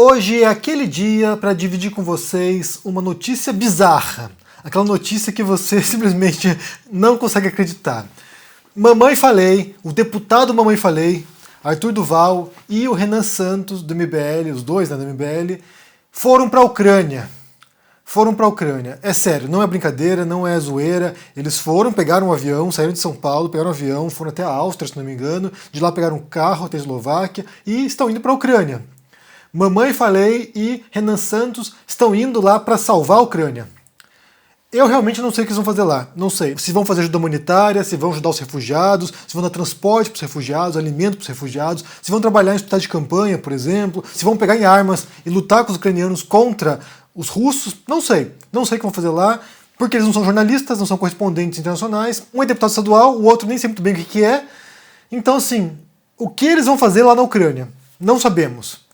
Hoje é aquele dia para dividir com vocês uma notícia bizarra. Aquela notícia que você simplesmente não consegue acreditar. Mamãe Falei, o deputado Mamãe Falei, Arthur Duval e o Renan Santos do MBL, os dois do MBL, foram para a Ucrânia. É sério, não é brincadeira, não é zoeira. Eles pegaram um avião, saíram de São Paulo, pegaram um avião, foram até a Áustria, se não me engano, de lá pegaram um carro até a Eslováquia e estão indo para a Ucrânia. Mamãe Falei e Renan Santos estão indo lá para salvar a Ucrânia. Eu realmente não sei o que eles vão fazer lá. Não sei se vão fazer ajuda humanitária, se vão ajudar os refugiados, se vão dar transporte para os refugiados, alimento para os refugiados, se vão trabalhar em hospitais de campanha, por exemplo, se vão pegar em armas e lutar com os ucranianos contra os russos. Não sei o que vão fazer lá, porque eles não são jornalistas, não são correspondentes internacionais. Um é deputado estadual, o outro nem sei muito bem o que é. Então, assim, o que eles vão fazer lá na Ucrânia? Não sabemos.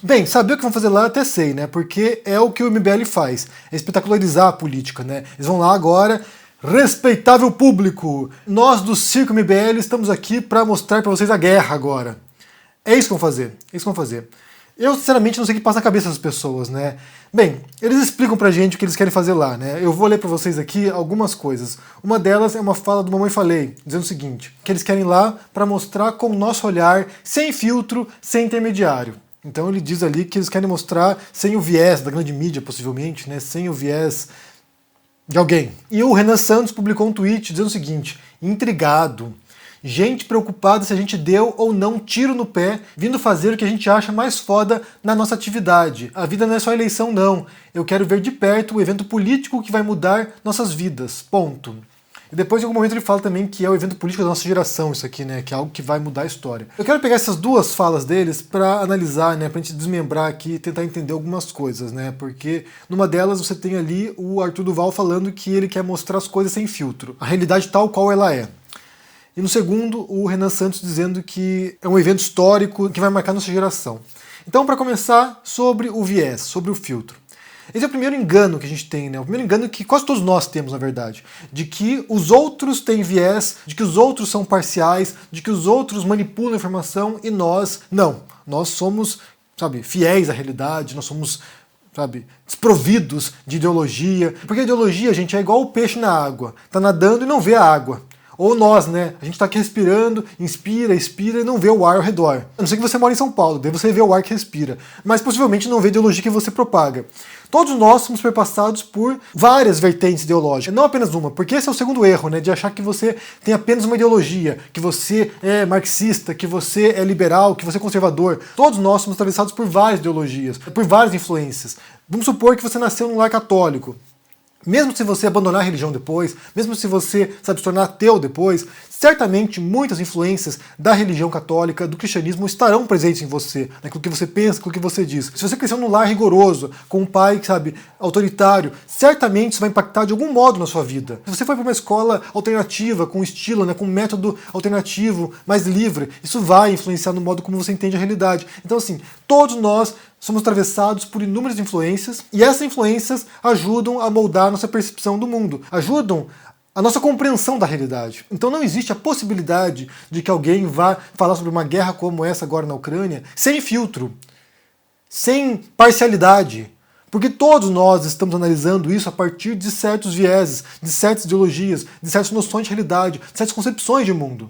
Bem, saber o que vão fazer lá até sei, né? Porque é o que o MBL faz, é espetacularizar a política, né? Eles vão lá agora, respeitável público, nós do Circo MBL estamos aqui para mostrar para vocês a guerra agora. É isso que vão fazer. Eu, sinceramente, não sei o que passa na cabeça das pessoas, né? Bem, eles explicam pra gente o que eles querem fazer lá, né? Eu vou ler pra vocês aqui algumas coisas. Uma delas é uma fala do Mamãe Falei, dizendo o seguinte, que eles querem ir lá pra mostrar com o nosso olhar, sem filtro, sem intermediário. Então ele diz ali que eles querem mostrar sem o viés da grande mídia, possivelmente, né? Sem o viés de alguém. E o Renan Santos publicou um tweet dizendo o seguinte, intrigado. Gente preocupada se a gente deu ou não tiro no pé, vindo fazer o que a gente acha mais foda na nossa atividade. A vida não é só eleição, não. Eu quero ver de perto o evento político que vai mudar nossas vidas. Ponto. E depois, em algum momento, ele fala também que é o evento político da nossa geração, isso aqui, né? Que é algo que vai mudar a história. Eu quero pegar essas duas falas deles para analisar, né? Pra gente desmembrar aqui e tentar entender algumas coisas, né? Porque numa delas você tem ali o Arthur Duval falando que ele quer mostrar as coisas sem filtro. A realidade tal qual ela é. E no segundo, o Renan Santos dizendo que é um evento histórico que vai marcar nossa geração. Então, para começar, sobre o viés, sobre o filtro. Esse é o primeiro engano que a gente tem, né? O primeiro engano que quase todos nós temos, na verdade. De que os outros têm viés, de que os outros são parciais, de que os outros manipulam a informação e nós não. Nós somos, fiéis à realidade, nós somos, desprovidos de ideologia. Porque a ideologia, gente, é igual o peixe na água. Tá nadando e não vê a água. Ou nós, né? A gente tá aqui respirando, inspira, expira e não vê o ar ao redor. A não ser que você mora em São Paulo, daí você vê o ar que respira. Mas possivelmente não vê a ideologia que você propaga. Todos nós somos perpassados por várias vertentes ideológicas, não apenas uma, porque esse é o segundo erro, né? De achar que você tem apenas uma ideologia, que você é marxista, que você é liberal, que você é conservador. Todos nós somos atravessados por várias ideologias, por várias influências. Vamos supor que você nasceu num lar católico. Mesmo se você abandonar a religião depois, mesmo se você se tornar ateu depois, certamente muitas influências da religião católica, do cristianismo estarão presentes em você, naquilo que você pensa, naquilo que você diz. Se você cresceu num lar rigoroso, com um pai, autoritário, certamente isso vai impactar de algum modo na sua vida. Se você foi para uma escola alternativa, com estilo, né, com um método alternativo, mais livre, isso vai influenciar no modo como você entende a realidade. Então, assim, todos nós somos atravessados por inúmeras influências e essas influências ajudam a moldar a nossa percepção do mundo, ajudam a nossa compreensão da realidade. Então não existe a possibilidade de que alguém vá falar sobre uma guerra como essa agora na Ucrânia sem filtro, sem parcialidade, porque todos nós estamos analisando isso a partir de certos vieses, de certas ideologias, de certas noções de realidade, de certas concepções de mundo.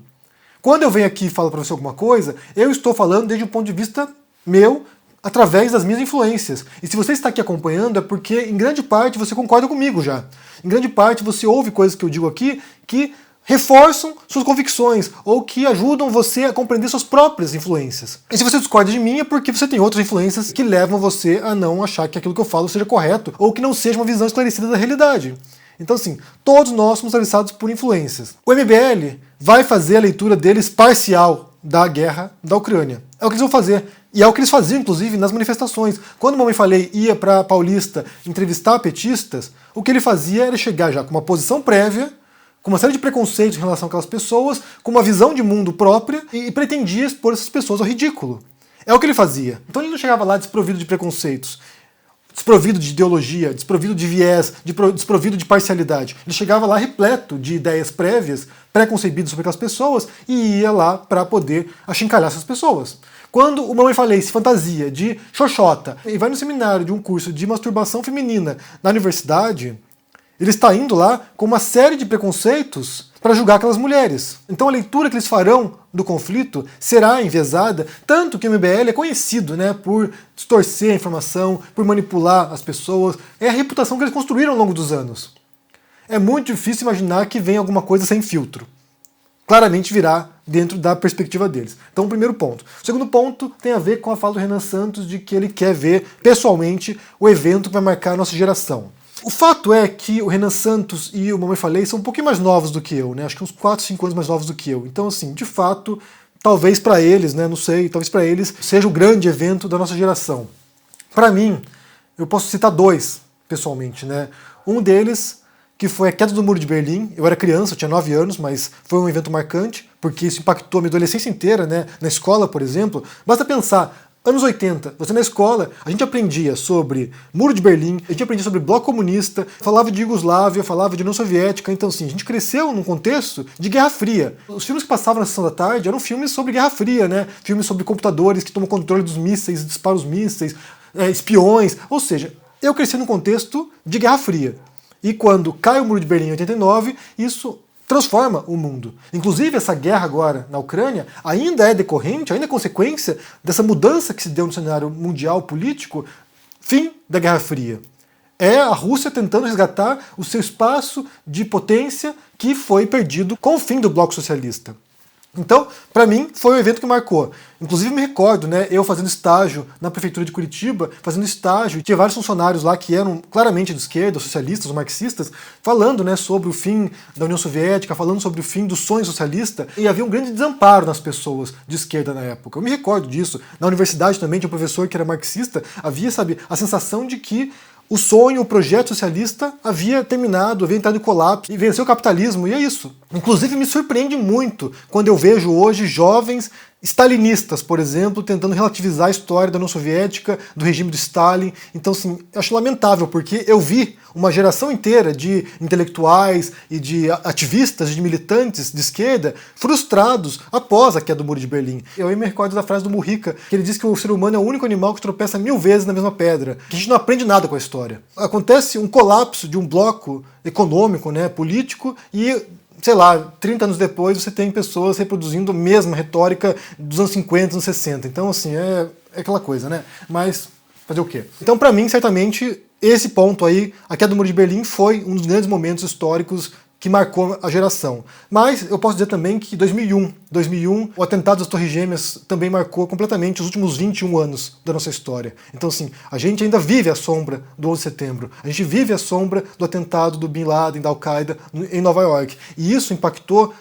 Quando eu venho aqui e falo para você alguma coisa, eu estou falando desde um ponto de vista meu, através das minhas influências. E se você está aqui acompanhando é porque, em grande parte, você concorda comigo já. Em grande parte, você ouve coisas que eu digo aqui que reforçam suas convicções ou que ajudam você a compreender suas próprias influências. E se você discorda de mim é porque você tem outras influências que levam você a não achar que aquilo que eu falo seja correto ou que não seja uma visão esclarecida da realidade. Então, assim, todos nós somos atravessados por influências. O MBL vai fazer a leitura deles parcial da guerra da Ucrânia. É o que eles vão fazer. E é o que eles faziam, inclusive, nas manifestações. Quando o Mamãe Falei ia para Paulista entrevistar petistas, o que ele fazia era chegar já com uma posição prévia, com uma série de preconceitos em relação àquelas pessoas, com uma visão de mundo própria e pretendia expor essas pessoas ao ridículo. É o que ele fazia. Então ele não chegava lá desprovido de preconceitos. desprovido de ideologia, desprovido de viés, desprovido de parcialidade. Ele chegava lá repleto de ideias prévias, pré-concebidas sobre aquelas pessoas, e ia lá para poder achincalhar essas pessoas. Quando o Mamãe Falei se fantasia de xoxota e vai no seminário de um curso de masturbação feminina na universidade, ele está indo lá com uma série de preconceitos para julgar aquelas mulheres. Então a leitura que eles farão do conflito será enviesada, tanto que o MBL é conhecido, né, por distorcer a informação, por manipular as pessoas. É a reputação que eles construíram ao longo dos anos. É muito difícil imaginar que vem alguma coisa sem filtro. Claramente virá dentro da perspectiva deles. Então, o primeiro ponto. O segundo ponto tem a ver com a fala do Renan Santos de que ele quer ver pessoalmente o evento que vai marcar a nossa geração. O fato é que o Renan Santos e o Mamãe Falei são um pouquinho mais novos do que eu, né? Acho que uns 4, 5 anos mais novos do que eu. Então, assim, de fato, talvez para eles, né? Não sei, talvez para eles seja o grande evento da nossa geração. Para mim, eu posso citar dois, pessoalmente, né? Um deles, que foi a queda do Muro de Berlim. Eu era criança, eu tinha 9 anos, mas foi um evento marcante, porque isso impactou a minha adolescência inteira, né? Na escola, por exemplo. Basta pensar, anos 80, você na escola, a gente aprendia sobre Muro de Berlim, a gente aprendia sobre bloco comunista, falava de Iugoslávia, falava de União Soviética, então assim, a gente cresceu num contexto de Guerra Fria. Os filmes que passavam na sessão da tarde eram filmes sobre Guerra Fria, né? Filmes sobre computadores que tomam controle dos mísseis, disparam os mísseis, espiões, ou seja, eu cresci num contexto de Guerra Fria. E quando cai o Muro de Berlim em 89, isso transforma o mundo. Inclusive, essa guerra agora na Ucrânia ainda é decorrente, ainda é consequência dessa mudança que se deu no cenário mundial político, fim da Guerra Fria. É a Rússia tentando resgatar o seu espaço de potência que foi perdido com o fim do bloco socialista. Então, para mim, foi um evento que marcou. Inclusive, me recordo, né, eu fazendo estágio na prefeitura de Curitiba, fazendo estágio, e tinha vários funcionários lá que eram claramente de esquerda, socialistas, ou marxistas, falando, né, sobre o fim da União Soviética, falando sobre o fim do sonho socialista, e havia um grande desamparo nas pessoas de esquerda na época. Eu me recordo disso. Na universidade também tinha um professor que era marxista, havia, sabe, a sensação de que o sonho, o projeto socialista havia terminado, havia entrado em colapso e venceu o capitalismo, e é isso. Inclusive me surpreende muito quando eu vejo hoje jovens stalinistas, por exemplo, tentando relativizar a história da União Soviética, do regime do Stalin. Então, assim, eu acho lamentável, porque eu vi uma geração inteira de intelectuais e de ativistas, de militantes de esquerda frustrados após a queda do Muro de Berlim. Eu me recordo da frase do Mujica, que ele diz que o ser humano é o único animal que tropeça 1000 vezes na mesma pedra, que a gente não aprende nada com a história. Acontece um colapso de um bloco econômico, né, político, e sei lá, 30 anos depois você tem pessoas reproduzindo a mesma retórica dos anos 50, anos 60. Então, assim, é aquela coisa, né? Mas fazer o quê? Então, para mim, certamente, esse ponto aí, a queda do Muro de Berlim, foi um dos grandes momentos históricos que marcou a geração. Mas eu posso dizer também que 2001, o atentado das Torres Gêmeas também marcou completamente os últimos 21 anos da nossa história. Então, assim, a gente ainda vive a sombra do 11 de setembro. A gente vive a sombra do atentado do Bin Laden, da Al-Qaeda, em Nova York. E isso impactou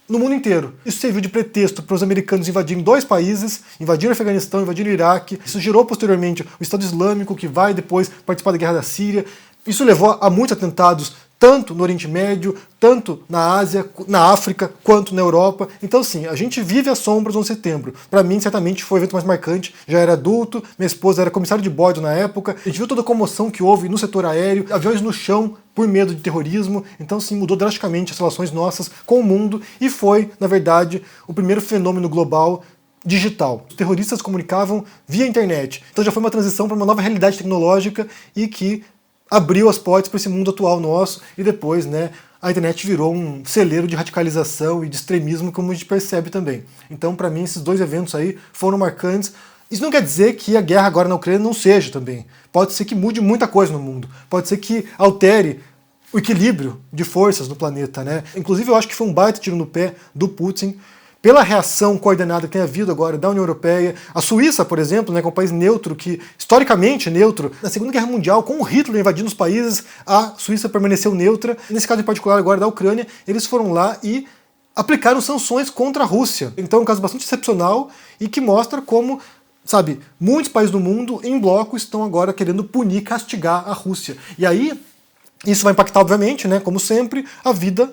no mundo inteiro. Isso serviu de pretexto para os americanos invadirem 2 países, invadiram o Afeganistão, invadiram o Iraque. Isso gerou posteriormente o Estado Islâmico, que vai depois participar da guerra da Síria. Isso levou a muitos atentados, tanto no Oriente Médio, tanto na Ásia, na África, quanto na Europa. Então, assim, a gente vive as sombras do 11 de setembro. Para mim, certamente, foi o evento mais marcante. Já era adulto, minha esposa era comissária de bordo na época. A gente viu toda a comoção que houve no setor aéreo, aviões no chão por medo de terrorismo. Então, sim, mudou drasticamente as relações nossas com o mundo e foi, na verdade, o primeiro fenômeno global digital. Os terroristas comunicavam via internet. Então já foi uma transição para uma nova realidade tecnológica e que abriu as portas para esse mundo atual nosso, e depois, né, a internet virou um celeiro de radicalização e de extremismo, como a gente percebe também. Então, para mim, esses 2 eventos aí foram marcantes. Isso não quer dizer que a guerra agora na Ucrânia não seja também. Pode ser que mude muita coisa no mundo. Pode ser que altere o equilíbrio de forças no planeta, né? Inclusive, eu acho que foi um baita tiro no pé do Putin, pela reação coordenada que tem havido agora da União Europeia. A Suíça, por exemplo, né, que é um país neutro, que historicamente neutro, na Segunda Guerra Mundial, com o Hitler invadindo os países, a Suíça permaneceu neutra. Nesse caso em particular agora da Ucrânia, eles foram lá e aplicaram sanções contra a Rússia. Então é um caso bastante excepcional e que mostra como, sabe, muitos países do mundo em bloco estão agora querendo punir, castigar a Rússia. E aí, isso vai impactar, obviamente, né, como sempre, a vida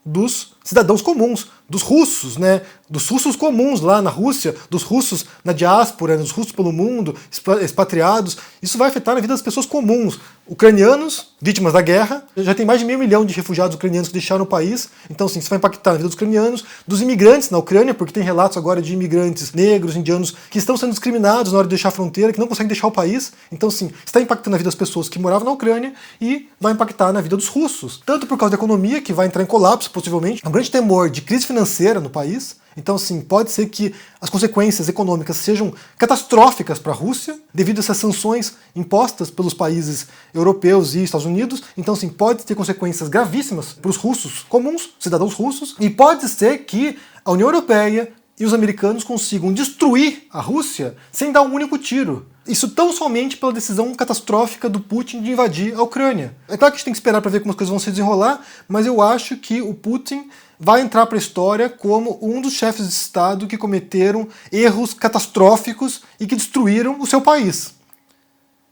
dos cidadãos comuns, dos russos, né? Dos russos comuns lá na Rússia, dos russos na diáspora, dos russos pelo mundo, expatriados. Isso vai afetar a vida das pessoas comuns. Ucranianos, vítimas da guerra, já tem mais de 500 mil de refugiados ucranianos que deixaram o país, então assim, isso vai impactar na vida dos ucranianos, dos imigrantes na Ucrânia, porque tem relatos agora de imigrantes negros, indianos, que estão sendo discriminados na hora de deixar a fronteira, que não conseguem deixar o país. Então sim, está impactando a vida das pessoas que moravam na Ucrânia e vai impactar na vida dos russos. Tanto por causa da economia, que vai entrar em colapso, possivelmente, um grande temor de crise financeira no país. Então, sim, pode ser que as consequências econômicas sejam catastróficas para a Rússia, devido a essas sanções impostas pelos países europeus e Estados Unidos. Então, sim, pode ter consequências gravíssimas para os russos comuns, cidadãos russos, e pode ser que a União Europeia e os americanos consigam destruir a Rússia sem dar um único tiro. Isso tão somente pela decisão catastrófica do Putin de invadir a Ucrânia. É claro que a gente tem que esperar para ver como as coisas vão se desenrolar, mas eu acho que o Putin vai entrar para a história como um dos chefes de Estado que cometeram erros catastróficos e que destruíram o seu país.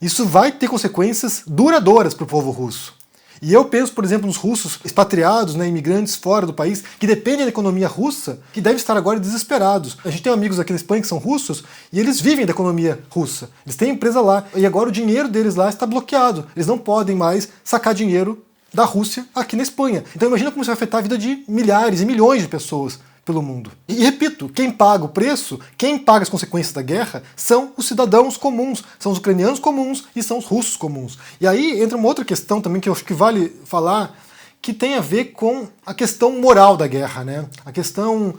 Isso vai ter consequências duradouras para o povo russo. E eu penso, por exemplo, nos russos expatriados, né, imigrantes fora do país, que dependem da economia russa, que devem estar agora desesperados. A gente tem amigos aqui na Espanha que são russos, e eles vivem da economia russa. Eles têm empresa lá, e agora o dinheiro deles lá está bloqueado. Eles não podem mais sacar dinheiro da Rússia aqui na Espanha. Então imagina como isso vai afetar a vida de milhares e milhões de pessoas pelo mundo. E repito, quem paga o preço, quem paga as consequências da guerra, são os cidadãos comuns, são os ucranianos comuns e são os russos comuns. E aí entra uma outra questão também que eu acho que vale falar, que tem a ver com a questão moral da guerra, né? A questão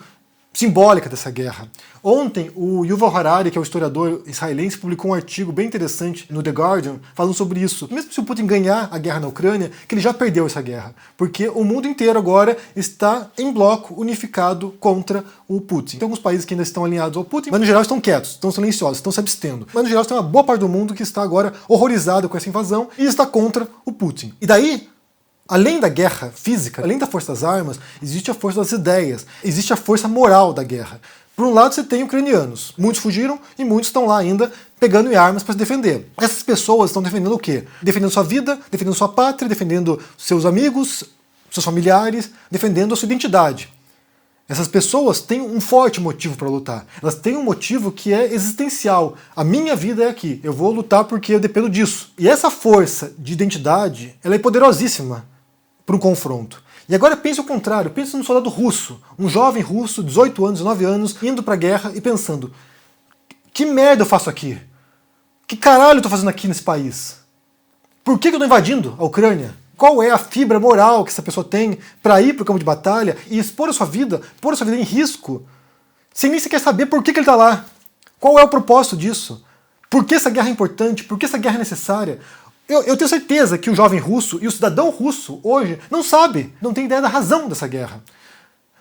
simbólica dessa guerra. Ontem, o Yuval Harari, que é o historiador israelense, publicou um artigo bem interessante no The Guardian, falando sobre isso. Mesmo se o Putin ganhar a guerra na Ucrânia, que ele já perdeu essa guerra. Porque o mundo inteiro agora está em bloco, unificado contra o Putin. Tem alguns países que ainda estão alinhados ao Putin, mas no geral estão quietos, estão silenciosos, estão se abstendo. Mas no geral tem uma boa parte do mundo que está agora horrorizado com essa invasão e está contra o Putin. E daí, além da guerra física, além da força das armas, existe a força das ideias, existe a força moral da guerra. Por um lado você tem ucranianos, muitos fugiram e muitos estão lá ainda pegando em armas para se defender. Essas pessoas estão defendendo o quê? Defendendo sua vida, defendendo sua pátria, defendendo seus amigos, seus familiares, defendendo a sua identidade. Essas pessoas têm um forte motivo para lutar. Elas têm um motivo que é existencial. A minha vida é aqui, eu vou lutar porque eu dependo disso. E essa força de identidade, ela é poderosíssima para um confronto. E agora pense o contrário, pense num soldado russo, um jovem russo, 18 anos, 19 anos, indo para a guerra e pensando: que merda eu faço aqui? Que caralho eu tô fazendo aqui nesse país? Por que eu tô invadindo a Ucrânia? Qual é a fibra moral que essa pessoa tem para ir para o campo de batalha e expor a sua vida, pôr a sua vida em risco, sem nem sequer saber por que ele está lá? Qual é o propósito disso? Por que essa guerra é importante? Por que essa guerra é necessária? Eu tenho certeza que o jovem russo e o cidadão russo hoje não sabe, não tem ideia da razão dessa guerra.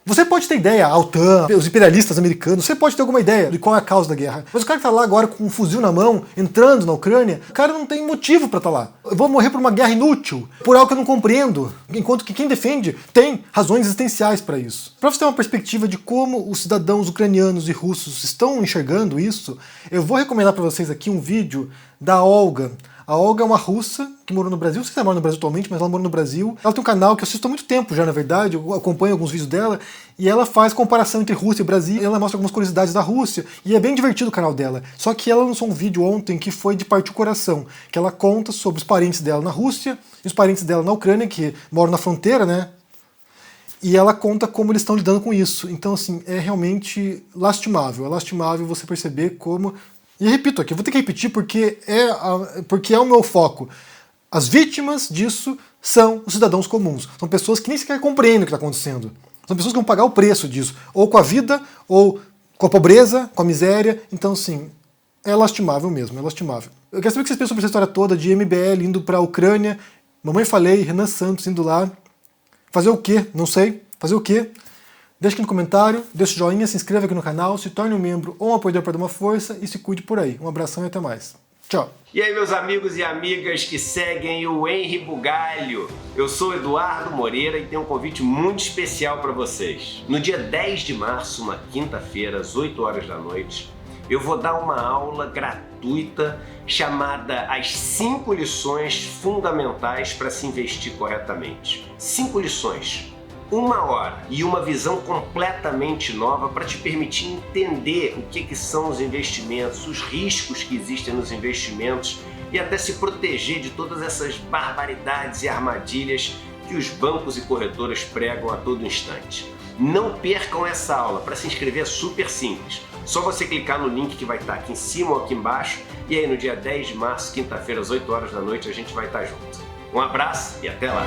Você pode ter ideia, a OTAN, os imperialistas americanos, você pode ter alguma ideia de qual é a causa da guerra. Mas o cara que está lá agora com um fuzil na mão, entrando na Ucrânia, o cara não tem motivo para estar lá. Eu vou morrer por uma guerra inútil, por algo que eu não compreendo. Enquanto que quem defende tem razões existenciais para isso. Para você ter uma perspectiva de como os cidadãos ucranianos e russos estão enxergando isso, eu vou recomendar para vocês aqui um vídeo da Olga. A Olga é uma russa que morou no Brasil, não sei se ela mora no Brasil atualmente, mas ela mora no Brasil. Ela tem um canal que eu assisto há muito tempo já, na verdade, eu acompanho alguns vídeos dela, e ela faz comparação entre Rússia e Brasil, e ela mostra algumas curiosidades da Rússia, e é bem divertido o canal dela. Só que ela lançou um vídeo ontem que foi de partir o coração, que ela conta sobre os parentes dela na Rússia e os parentes dela na Ucrânia, que moram na fronteira, né? E ela conta como eles estão lidando com isso. Então, assim, é realmente lastimável você perceber como... E repito aqui, eu vou ter que repetir porque é o meu foco. As vítimas disso são os cidadãos comuns. São pessoas que nem sequer compreendem o que está acontecendo. São pessoas que vão pagar o preço disso. Ou com a vida, ou com a pobreza, com a miséria. Então, sim, é lastimável mesmo, é lastimável. Eu quero saber o que vocês pensam sobre essa história toda de MBL indo para a Ucrânia, Mamãe Falei, Renan Santos indo lá. Fazer o quê? Não sei. Fazer o quê? Deixe aqui no comentário, deixe o joinha, se inscreva aqui no canal, se torne um membro ou um apoiador para dar uma força e se cuide por aí. Um abração e até mais. Tchau! E aí, meus amigos e amigas que seguem o Henry Bugalho, eu sou Eduardo Moreira e tenho um convite muito especial para vocês. No dia 10 de março, uma quinta-feira, às 8 horas da noite, eu vou dar uma aula gratuita chamada As 5 lições fundamentais para se investir corretamente. 5 lições. 1 hora e uma visão completamente nova para te permitir entender o que são os investimentos, os riscos que existem nos investimentos e até se proteger de todas essas barbaridades e armadilhas que os bancos e corretoras pregam a todo instante. Não percam essa aula. Para se inscrever é super simples. Só você clicar no link que vai estar aqui em cima ou aqui embaixo e aí no dia 10 de março, quinta-feira, às 8 horas da noite, a gente vai estar junto. Um abraço e até lá!